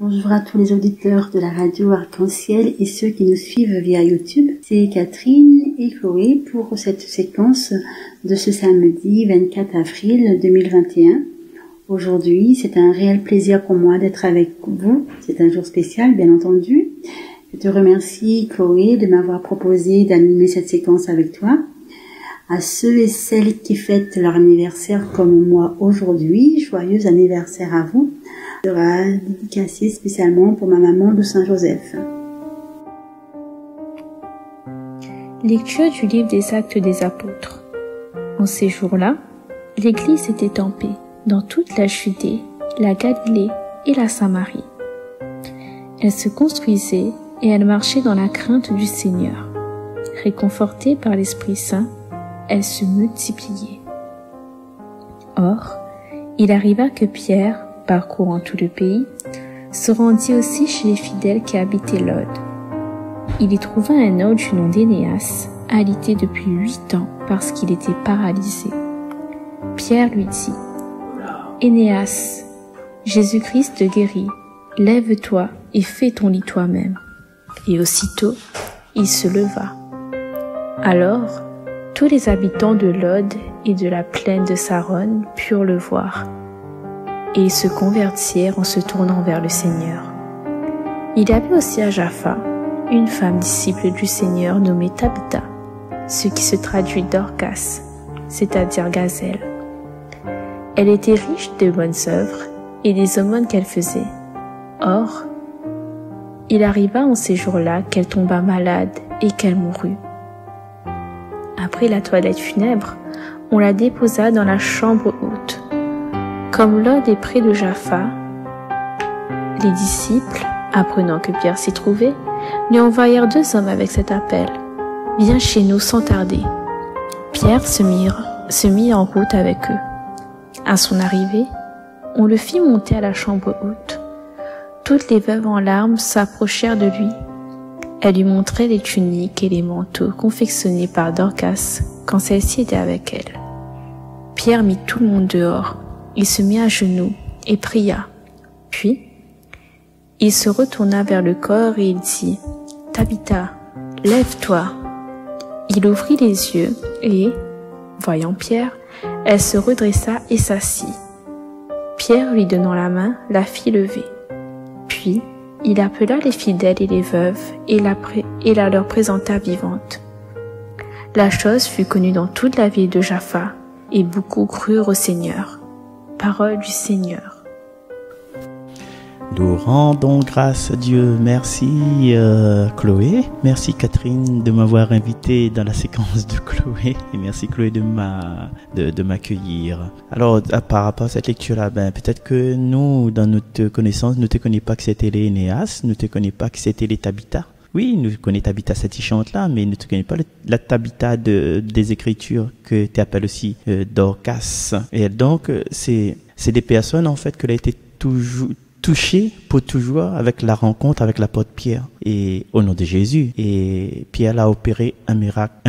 Bonjour à tous les auditeurs de la radio Arc-en-Ciel et ceux qui nous suivent via YouTube. C'est Catherine et Chloé pour cette séquence de ce samedi 24 avril 2021. Aujourd'hui, c'est un réel plaisir pour moi d'être avec vous. C'est un jour spécial, bien entendu. Je te remercie, Chloé, de m'avoir proposé d'animer cette séquence avec toi. À ceux et celles qui fêtent leur anniversaire comme moi aujourd'hui, joyeux anniversaire à vous. Sera dédicacé spécialement pour ma maman de Saint-Joseph. Lecture du livre des Actes des Apôtres. En ces jours-là, l'Église était en paix dans toute la Judée, la Galilée et la Samarie. Elle se construisait et elle marchait dans la crainte du Seigneur. Réconfortée par l'Esprit Saint, elle se multipliait. Or, il arriva que Pierre, parcourant tout le pays, se rendit aussi chez les fidèles qui habitaient Lod. Il y trouva un homme du nom d'Énéas, alité depuis 8 ans parce qu'il était paralysé. Pierre lui dit, « Énéas, Jésus-Christ te guérit, lève-toi et fais ton lit toi-même. » Et aussitôt, il se leva. Alors, tous les habitants de Lod et de la plaine de Saron purent le voir. Et ils se convertirent en se tournant vers le Seigneur. Il y avait aussi à Jaffa une femme disciple du Seigneur nommée Tabitha, ce qui se traduit Dorcas, c'est-à-dire gazelle. Elle était riche de bonnes œuvres et des aumônes qu'elle faisait. Or, il arriva en ces jours-là qu'elle tomba malade et qu'elle mourut. Après la toilette funèbre, on la déposa dans la chambre haute. Comme Lod est près de Jaffa, les disciples, apprenant que Pierre s'y trouvait, lui envoyèrent 2 hommes avec cet appel. « Viens chez nous sans tarder. » Pierre se mit en route avec eux. À son arrivée, on le fit monter à la chambre haute. Toutes les veuves en larmes s'approchèrent de lui. Elles lui montraient les tuniques et les manteaux confectionnés par Dorcas quand celle-ci était avec elle. Pierre mit tout le monde dehors. Il se mit à genoux et pria. Puis, il se retourna vers le corps et il dit, « Tabitha, lève-toi. » Il ouvrit les yeux et, voyant Pierre, elle se redressa et s'assit. Pierre, lui donnant la main, la fit lever. Puis, il appela les fidèles et les veuves et la leur présenta vivante. La chose fut connue dans toute la ville de Jaffa et beaucoup crurent au Seigneur. Parole du Seigneur. Nous rendons grâce à Dieu. Merci Chloé. Merci Catherine de m'avoir invité dans la séquence de Chloé. Et merci Chloé de m'accueillir. Alors, par rapport à cette lecture-là, peut-être que nous, dans notre connaissance, ne te connaissons pas que c'était les Énéas, ne te connaissons pas que c'était les Tabitha. Oui, nous connaissons Tabitha satisfante là, mais ne te connaissons pas la Tabitha des Écritures que tu appelles aussi Dorcas. Et donc, c'est des personnes en fait que l'a été toujours touché pour toujours avec la rencontre avec l'apôtre Pierre et au nom de Jésus. Et Pierre a opéré un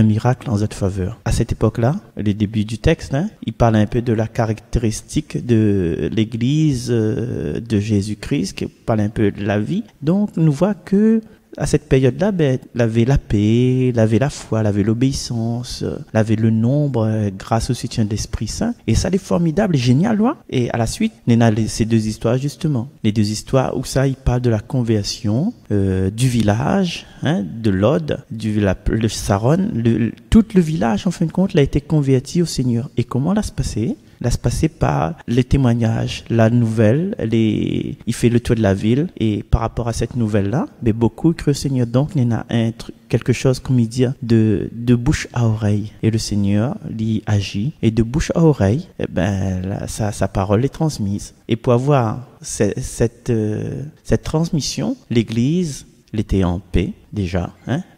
miracle en cette faveur. À cette époque-là, le début du texte, il parle un peu de la caractéristique de l'Église de Jésus-Christ, qui parle un peu de la vie. Donc, nous voit que à cette période-là, il avait la paix, il avait la foi, il avait l'obéissance, il avait le nombre grâce au soutien de l'Esprit Saint. Et ça, c'est formidable, génial, là. Et à la suite, on a ces 2 histoires, justement. Les 2 histoires où ça, il parle de la conversion du village, de Lod, le Saron. Tout le village, en fin de compte, a été converti au Seigneur. Et comment ça se passait? Là, se passait par les témoignages, la nouvelle, il fait le tour de la ville, et par rapport à cette nouvelle-là, beaucoup crurent au Seigneur. Donc, il y a quelque chose, comme il dit, de bouche à oreille. Et le Seigneur, il agit, et de bouche à oreille, sa parole est transmise. Et pour avoir cette transmission, l'Église, elle était en paix, déjà,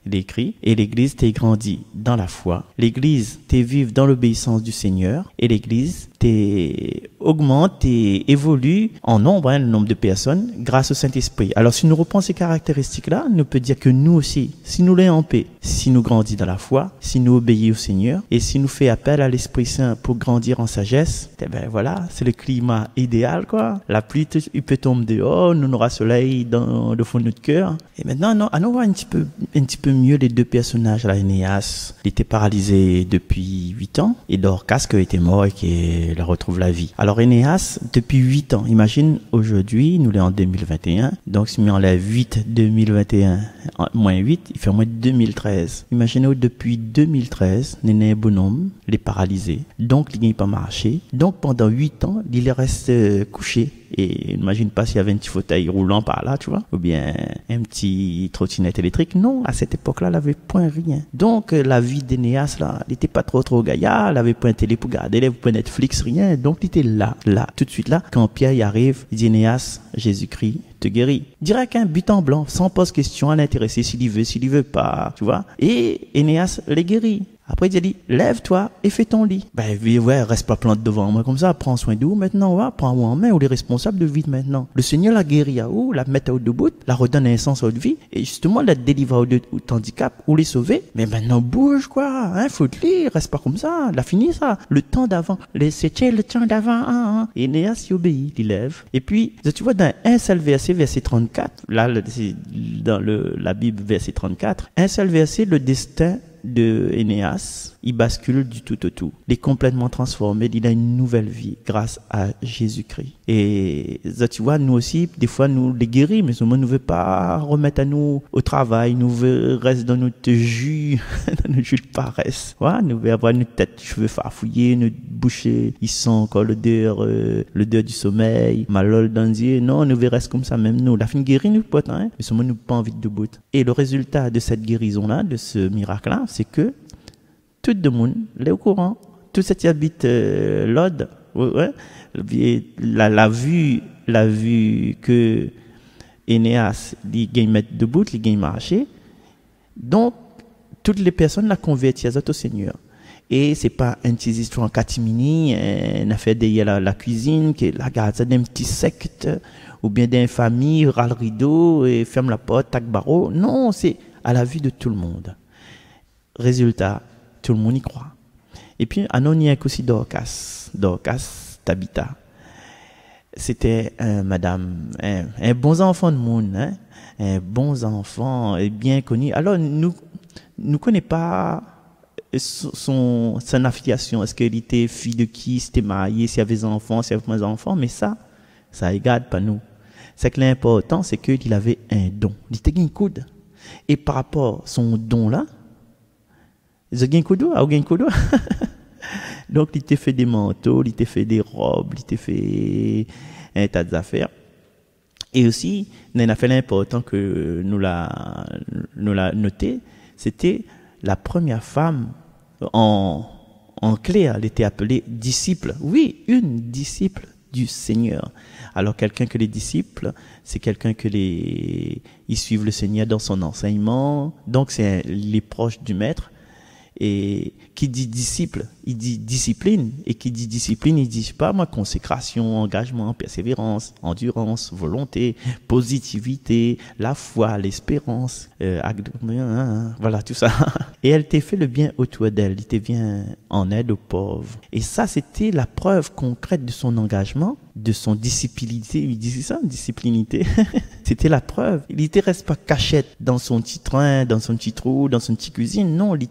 Il est écrit, et l'Église t'est grandie dans la foi. L'Église t'est vive dans l'obéissance du Seigneur. Et l'Église t'est augmente et évolue en nombre, le nombre de personnes, grâce au Saint-Esprit. Alors, si nous reprenons ces caractéristiques-là, nous peut dire que nous aussi, si nous l'ayons en paix, si nous grandissons dans la foi, si nous obéissons au Seigneur, et si nous fait appel à l'Esprit Saint pour grandir en sagesse, eh ben voilà, c'est le climat idéal, quoi. La pluie, il peut tomber dehors, nous aura soleil dans le fond de notre cœur. Et maintenant, non, allons voir un petit peu mieux les deux personnages. Là, Énéas, il était paralysé depuis 8 ans, et Dorcas qui était mort et qui retrouve la vie. Alors, Énéas, depuis 8 ans, imagine aujourd'hui, nous l'est en 2021, donc si on enlève 8, 2021, moins 8, il fait moins 2013. Imaginez, depuis 2013, Néné bonhomme, il est paralysé, donc il n'est pas marché, donc pendant 8 ans, il reste couché. Et imagine pas s'il y avait un petit fauteuil roulant par là, tu vois, ou bien un petit trottinette électrique. Non, à cette époque-là, il n'avait point rien. Donc, la vie d'Énéas, là, il n'était pas trop gaillard, il n'avait point télé pour regarder, il n'avait point Netflix, rien. Donc, il était là, tout de suite là. Quand Pierre y arrive, il dit, Énéas, Jésus-Christ te guérit. Direct, un but en blanc, sans poser question à l'intéressé, s'il veut pas, tu vois. Et Énéas les guérit. Après, il a dit, lève-toi et fais ton lit. Ben, ouais, reste pas plante devant moi comme ça, prends soin de vous maintenant, ouais, prends-moi en main, ou les responsables de vie maintenant. Le Seigneur l'a guéri à où, la mettre au debout, la redonne un sens à votre vie, et justement, la délivre au handicap, ou les sauver. Mais maintenant, bouge, quoi, hein, faut te lire, reste pas comme ça, la fini ça. Le temps d'avant, c'était le temps d'avant, hein. Et Énéas y obéit, il lève. Et puis, tu vois, dans un seul verset 34, là, c'est dans la Bible, verset 34, un seul verset, le destin de Énéas, il bascule du tout au tout. Il est complètement transformé, il a une nouvelle vie grâce à Jésus-Christ. Et ça, tu vois, nous aussi, des fois, nous les guéris, mais nous ne veut pas remettre à nous au travail, nous veut rester dans notre jus, dans notre jus de paresse. Ouais, nous veut avoir notre tête, cheveux farfouillés, notre bouche, ils sent encore l'odeur du sommeil, malol dans les yeux. Non, nous veut rester comme ça, même nous. La fin guérie, nous potes, hein, mais nous pas envie de bout. Et le résultat de cette guérison-là, de ce miracle-là, c'est que tout le monde est au courant. Tout ce qui habite l'Aude, ouais, la vue que Énéas, il gagne mettre debout, il gagne marcher. Donc, toutes les personnes la convertissent au Seigneur. Et c'est pas une petite histoire en catimini, une affaire derrière la cuisine, qui la garde ça d'un petit secte, ou bien d'une famille, râle le rideau, et ferme la porte, tac barreau. Non, c'est à la vue de tout le monde. Résultat, tout le monde y croit. Et puis, on y a aussi Dorcas Tabitha. C'était un bon enfant de monde, hein? Un bon enfant, bien connu. Alors, nous connaissons pas son affiliation. Est-ce qu'elle était fille de qui, s'il était marié, s'il y avait des enfants, s'il y avait pas d'enfants, mais ça regarde pas nous. C'est que l'important, c'est qu'il avait un don. Il était un coude. Et par rapport à son don-là, il a un coup d'eau, donc il t'a fait des manteaux, il t'a fait des robes, il t'a fait un tas d'affaires. Et aussi, une affaire importante que nous l'a noté, c'était la première femme en clair, elle était appelée disciple. Oui, une disciple du Seigneur. Alors quelqu'un que les disciples, c'est quelqu'un que ils suivent le Seigneur dans son enseignement. Donc c'est les proches du maître. Et qui dit disciple, il dit discipline. Et qui dit discipline, il dit pas moi consécration, engagement, persévérance, endurance, volonté, positivité, la foi, l'espérance, voilà tout ça. Et elle t'a fait le bien autour d'elle, il te vient en aide aux pauvres. Et ça, c'était la preuve concrète de son engagement, de son disciplinité. Il disait ça, disciplinité. C'était la preuve. Il était reste pas cachette dans son petit train, dans son petit trou, dans son petit cuisine. Non, il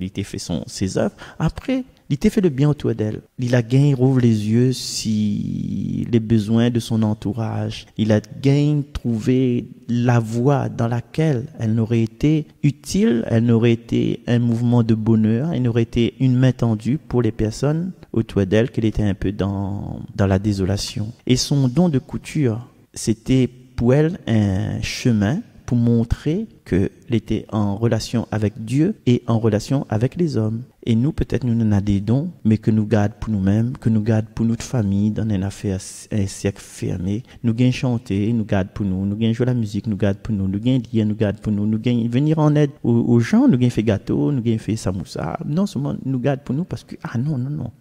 était fait ses œuvres. Après, il t'a fait le bien autour d'elle. Il a gagné, il rouvre les yeux si les besoins de son entourage. Il a gagné trouvé la voie dans laquelle elle n'aurait été utile, elle n'aurait été un mouvement de bonheur, elle n'aurait été une main tendue pour les personnes autour d'elle, qu'elle était un peu dans la désolation. Et son don de couture, c'était pour elle un chemin pour montrer qu'il était en relation avec Dieu et en relation avec les hommes. Et nous, peut-être, nous en avons des dons, mais que nous gardons pour nous-mêmes, que nous gardons pour notre famille, dans une affaire, un cercle fermé. Nous gagnons chanter, nous gardons pour nous gagnons jouer la musique, nous gardons pour nous gagnons lire, nous gardons pour nous gagnons venir en aide aux gens, nous gagnons faire gâteau, nous gagnons faire samoussa. Non seulement nous gardons pour nous parce que, non.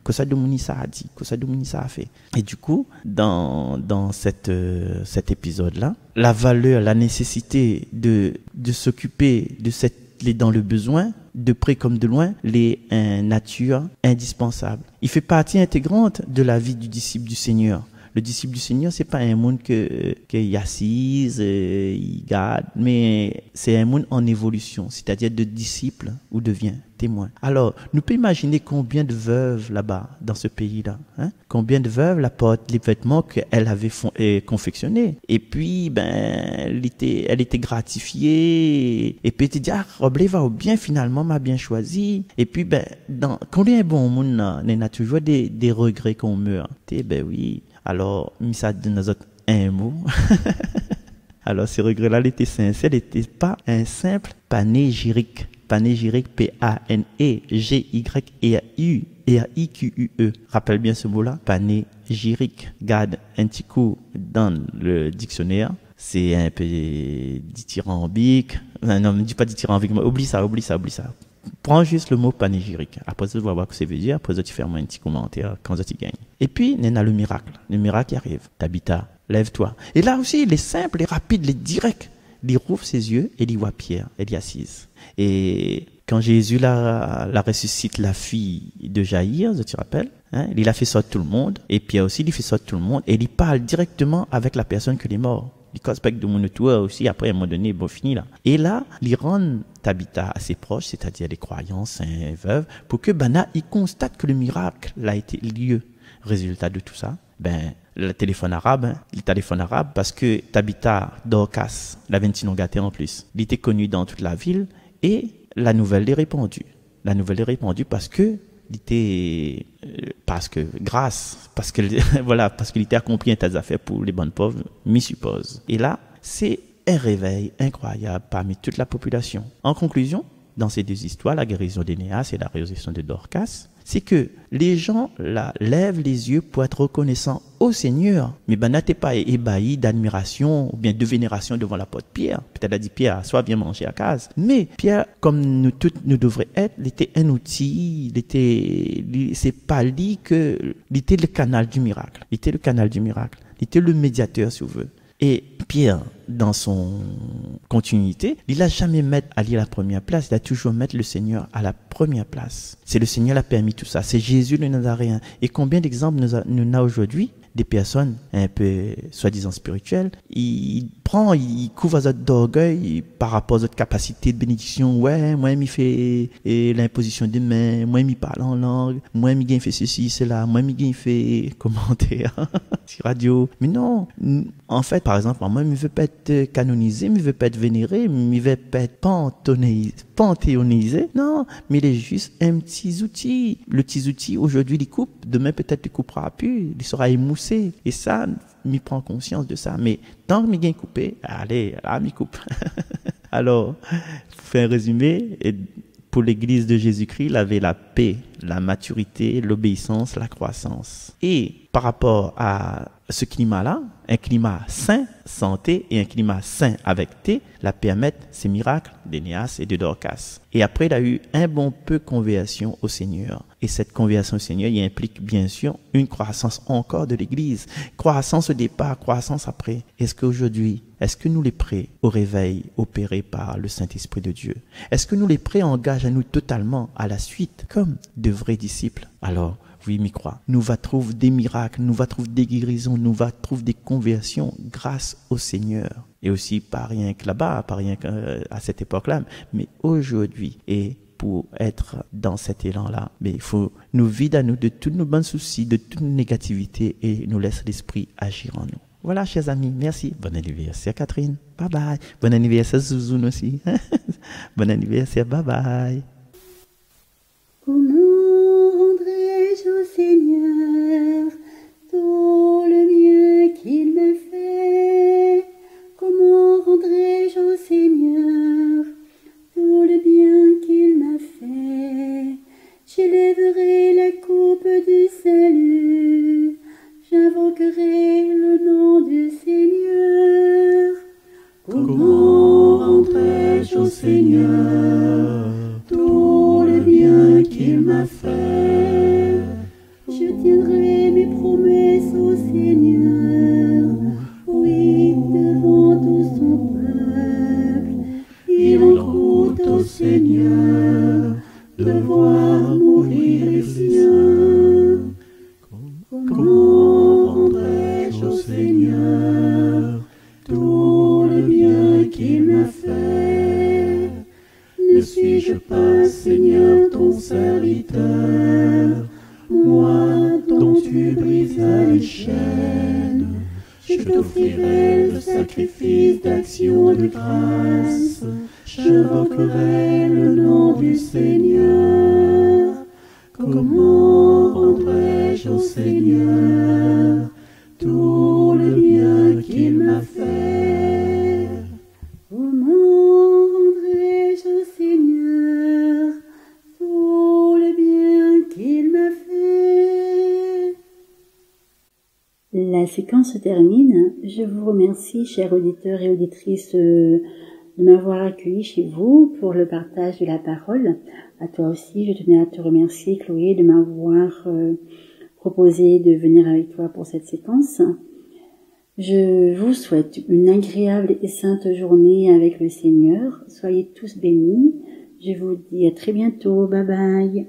Que ça domine ça a dit, que ça domine ça a fait. Et du coup, dans cet épisode-là, la valeur, la nécessité de s'occuper de dans le besoin, de près comme de loin, les natures indispensables. Il fait partie intégrante de la vie du disciple du Seigneur. Le disciple du Seigneur, c'est pas un monde qu'il assise, il garde, mais c'est un monde en évolution, c'est-à-dire de disciple ou devient témoin. Alors, nous pouvons imaginer combien de veuves là-bas, dans ce pays-là, hein? Combien de veuves apportent les vêtements qu'elle avait confectionnés. Et puis, elle était gratifiée. Et puis, tu dis, robe va bien, finalement, m'a bien choisi. Et puis, combien de bon monde, il y a toujours des regrets qu'on meurt. Oui. Alors, ça donne un mot. Alors, ces regrets-là, ils étaient sincères, ils n'étaient pas un simple panégyrique. Panégyrique, P-A-N-E-G-Y-R-I-Q-U-E. Rappelle bien ce mot-là, panégyrique. Garde un petit coup dans le dictionnaire. C'est un peu dithyrambique. Non, ne dis pas dithyrambique, mais oublie ça. Prends juste le mot panégyrique. Après, tu vas voir ce que ça veut dire. Après, tu fais un petit commentaire quand tu gagnes. Et puis, il y a le miracle. Le miracle qui arrive. Tabitha, lève-toi. Et là aussi, il est simple, il est rapide, il est direct. Il rouvre ses yeux et il voit Pierre. Elle est assise. Et quand Jésus la ressuscite la fille de Jaïr, tu te rappelles, hein, il a fait sortir tout le monde. Et Pierre aussi, il fait sortir tout le monde. Et il parle directement avec la personne qui est morte. Il cause pas de mon tour aussi, après à un moment donné, fini là. Et là, il rend Tabitha assez proche, c'est-à-dire les croyants, saints, veuves, pour que il constate que le miracle a été lieu. Résultat de tout ça, le téléphone arabe parce que Tabitha Dorcas, la 21 gâtée en plus, il était connu dans toute la ville et la nouvelle est répandue. Parce que qu'il était accompli un tas d'affaires pour les bonnes pauvres, m'y suppose. Et là, c'est un réveil incroyable parmi toute la population. En conclusion, dans ces deux histoires, la guérison d'Énéas et la résurrection de Dorcas, c'est que les gens là lèvent les yeux pour être reconnaissants au Seigneur. Mais n'était pas ébahi d'admiration ou bien de vénération devant l'apôtre Pierre. Peut-être a dit Pierre, soit viens manger à casa. Mais Pierre, comme nous tous nous devrions être, il était un outil, c'est pas lui que, il était le canal du miracle. Il était le médiateur, si vous voulez. Et Pierre, dans son continuité, il n'a jamais mettre Ali à la première place, il a toujours mettre le Seigneur à la première place. C'est le Seigneur qui a permis tout ça, c'est Jésus le Nazaréen. Et combien d'exemples nous avons aujourd'hui des personnes un peu soi-disant spirituelles, il couvre votre d'orgueil par rapport à votre capacité de bénédiction. Ouais, moi, il fait l'imposition des mains, moi, il parle en langue, moi, il fait ceci, cela, moi, il fait commentaire sur radio. Mais non, en fait, par exemple, moi, il ne veut pas être canonisé, il ne veut pas être vénéré, il ne veut pas être panthéonisé. Non, mais il est juste un petit outil. Le petit outil, aujourd'hui, il coupe, demain, peut-être, il coupera plus, il sera émoussé. Et ça, m'y prend conscience de ça. Mais tant que m'y gagne coupé, allez, là, m'y coupe. Alors, pour faire un résumé, pour l'église de Jésus-Christ, il avait la paix, la maturité, l'obéissance, la croissance. Et par rapport à ce climat-là, un climat sain, santé, et un climat sain avec thé, la permettent ces miracles d'Énéas et de Dorcas. Et après, il a eu un bon peu de conversion au Seigneur. Et cette conversion au Seigneur, il implique bien sûr une croissance encore de l'Église. Croissance au départ, croissance après. Est-ce qu'aujourd'hui, est-ce que nous les prêts au réveil opéré par le Saint-Esprit de Dieu? Est-ce que nous les prêts engagent à nous totalement à la suite comme de vrais disciples? Alors, oui, m'y croit. Nous va trouver des miracles, nous va trouver des guérisons, nous va trouver des conversions grâce au Seigneur. Et aussi, pas rien que là-bas, pas rien qu'à cette époque-là, mais aujourd'hui. Et pour être dans cet élan-là, mais il faut nous vider à nous de tous nos bons soucis, de toute négativité et nous laisser l'Esprit agir en nous. Voilà, chers amis, merci. Bon anniversaire, Catherine. Bye bye. Bon anniversaire, Zouzoun aussi. Bon anniversaire, bye bye. Comment rendrai-je au Seigneur tout le bien qu'il me fait? Comment rendrai-je au Seigneur Seigneur, tout le bien qu'il m'a fait. Je tiendrai mes promesses au Seigneur, oui, devant tout son peuple. Il en coûte au Seigneur de voir mourir les siens. Comment rendrai-je au Seigneur tout le bien qu'il m'a fait? Ne suis-je pas, Seigneur, ton serviteur, moi dont tu brisas les chaînes? Je t'offrirai le sacrifice d'action de grâce, j'invoquerai le nom du Seigneur. Comment rendrai-je au Seigneur tout le bien qu'il m'a fait? Comment rendrai-je au Seigneur tout le bien qu'il m'a fait? La séquence se termine. Je vous remercie, chers auditeurs et auditrices, de m'avoir accueilli chez vous pour le partage de la parole. À toi aussi, je tenais à te remercier, Chloé, de m'avoir proposé de venir avec toi pour cette séquence. Je vous souhaite une agréable et sainte journée avec le Seigneur. Soyez tous bénis. Je vous dis à très bientôt. Bye bye.